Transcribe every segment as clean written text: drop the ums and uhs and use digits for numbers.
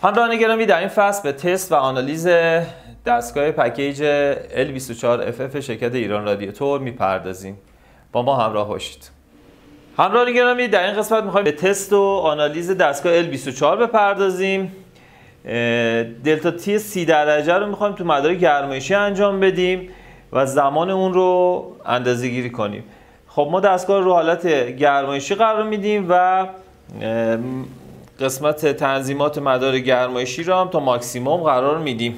همراهان گرامی، در این فصل به تست و آنالیز دستگاه پکیج L24FF شرکت ایران رادیاتور میپردازیم. با ما همراه باشید. همراهان گرامی، در این قسمت میخوایم به تست و آنالیز دستگاه L24 بپردازیم. دلتا تی 30 درجه رو میخوایم تو مدار گرمایشی انجام بدیم و زمان اون رو اندازه گیری کنیم. خب ما دستگاه رو حالت گرمایشی قرار میدیم و قسمت تنظیمات مدار گرمایشی رو هم تا ماکسیموم قرار میدیم.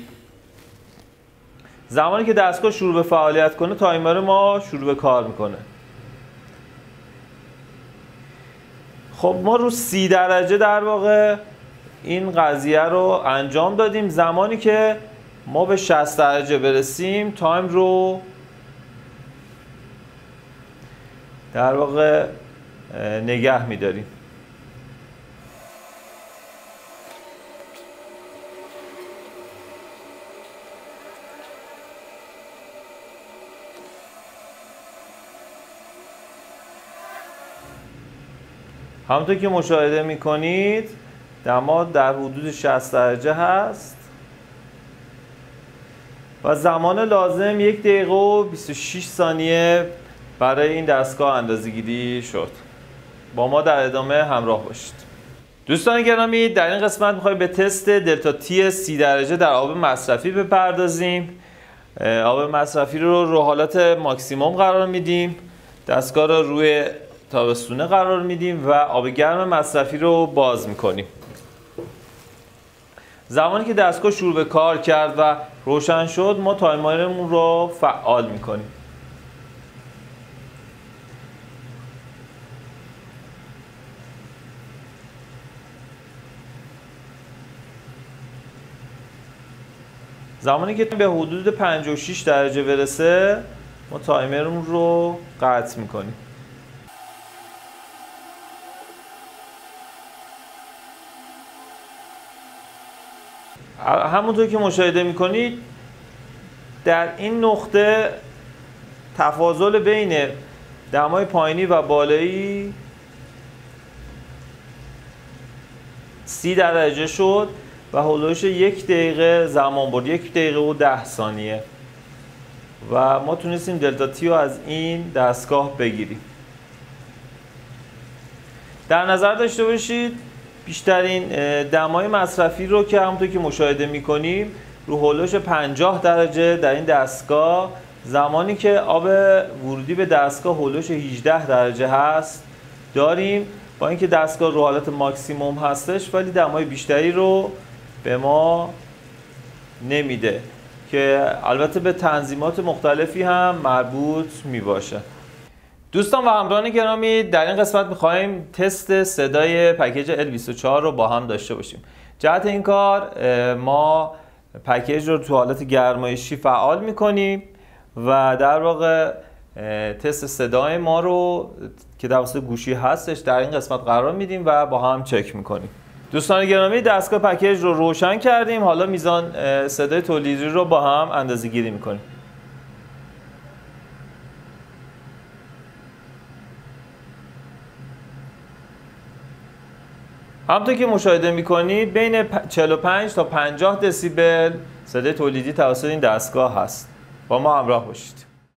زمانی که دستگاه شروع به فعالیت کنه تایمر ما شروع به کار میکنه. خب ما رو 30 درجه در واقع این قضیه رو انجام دادیم. زمانی که ما به 60 درجه برسیم تایم رو در واقع نگه میداریم. همونطور که مشاهده میکنید دما در حدود 60 درجه هست و زمان لازم 1 دقیقه و 26 ثانیه برای این دستگاه اندازه‌گیری شد. با ما در ادامه همراه باشید. دوستان گرامی، در این قسمت می‌خوایم به تست دلتا تی 30 درجه در آب مصرفی بپردازیم. آب مصرفی رو حالت ماکسیموم قرار میدیم. دستگاه رو روی تابستونه قرار میدیم و آب گرم مصرفی رو باز میکنیم. زمانی که دستگاه شروع به کار کرد و روشن شد ما تایمرمون رو فعال میکنیم. زمانی که به حدود 56 درجه برسه ما تایمرمون رو قطع میکنیم. همونطور که مشاهده میکنید در این نقطه تفاضل بین دمای پایینی و بالایی 30 درجه شد و حدودش 1 دقیقه زمان برد، 1 دقیقه و 10 ثانیه و ما تونستیم دلتا تی رو از این دستگاه بگیریم. در نظر داشته باشید بیشترین دمای مصرفی رو که همونطور که مشاهده میکنیم رو هولوش 50 درجه در این دستگاه، زمانی که آب ورودی به دستگاه هولوش 18 درجه هست داریم. با اینکه دستگاه رو حالت ماکسیموم هستش ولی دمای بیشتری رو به ما نمیده که البته به تنظیمات مختلفی هم مربوط میباشه. دوستان و همراهان گرامی، در این قسمت می‌خوایم تست صدای پکیج L24 رو با هم داشته باشیم. جهت این کار ما پکیج رو تو حالت گرمایشی فعال می‌کنیم و در واقع تست صدای ما رو که توسط گوشی هستش در این قسمت قرار میدیم و با هم چک می‌کنیم. دوستان گرامی، دستگاه پکیج رو روشن کردیم. حالا میزان صدای تولیدی رو با هم اندازه‌گیری می‌کنیم. همونطور که مشاهده میکنید بین 45 تا 50 دسیبل صدای تولیدی توسط این دستگاه هست. با ما همراه باشید.